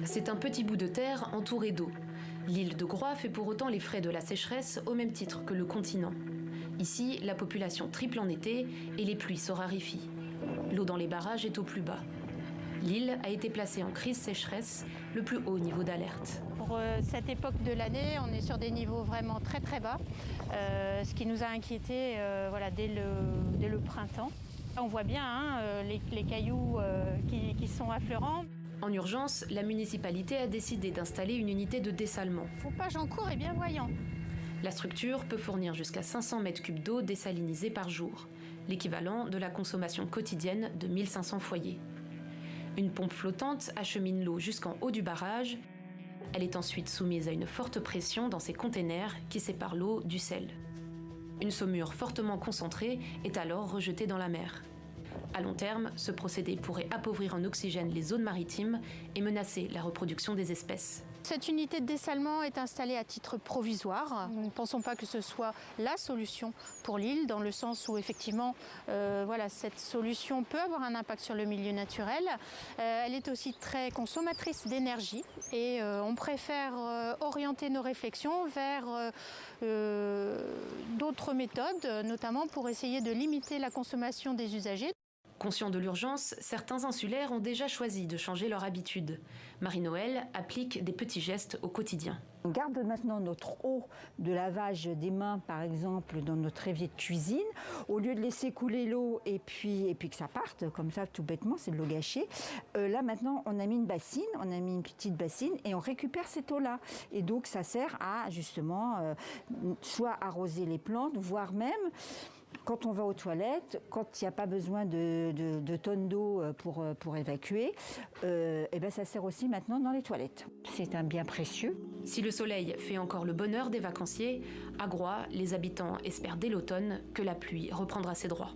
C'est un petit bout de terre entouré d'eau. L'île de Groix fait pour autant les frais de la sécheresse au même titre que le continent. Ici, la population triple en été et les pluies se raréfient. L'eau dans les barrages est au plus bas. L'île a été placée en crise sécheresse, le plus haut niveau d'alerte. Pour cette époque de l'année, on est sur des niveaux vraiment très très bas, ce qui nous a inquiétés dès le printemps. On voit bien les cailloux qui sont affleurants. En urgence, la municipalité a décidé d'installer une unité de dessalement. Pompage en cours est bien voyant. La structure peut fournir jusqu'à 500 mètres cubes d'eau désalinisée par jour, l'équivalent de la consommation quotidienne de 1500 foyers. Une pompe flottante achemine l'eau jusqu'en haut du barrage. Elle est ensuite soumise à une forte pression dans ses containers qui séparent l'eau du sel. Une saumure fortement concentrée est alors rejetée dans la mer. À long terme, ce procédé pourrait appauvrir en oxygène les zones maritimes et menacer la reproduction des espèces. Cette unité de dessalement est installée à titre provisoire. Nous ne pensons pas que ce soit la solution pour l'île, dans le sens où effectivement, cette solution peut avoir un impact sur le milieu naturel. Elle est aussi très consommatrice d'énergie et on préfère orienter nos réflexions vers d'autres méthodes, notamment pour essayer de limiter la consommation des usagers. Conscients de l'urgence, certains insulaires ont déjà choisi de changer leur habitude. Marie-Noël applique des petits gestes au quotidien. On garde maintenant notre eau de lavage des mains, par exemple, dans notre évier de cuisine. Au lieu de laisser couler l'eau et puis que ça parte, comme ça, tout bêtement, c'est de l'eau gâchée. Là, maintenant, on a mis une bassine, on a mis une petite bassine et on récupère cette eau-là. Et donc, ça sert à, justement, soit arroser les plantes, voire même... Quand on va aux toilettes, quand il n'y a pas besoin de tonnes d'eau pour évacuer, ça sert aussi maintenant dans les toilettes. C'est un bien précieux. Si le soleil fait encore le bonheur des vacanciers, à Groix, les habitants espèrent dès l'automne que la pluie reprendra ses droits.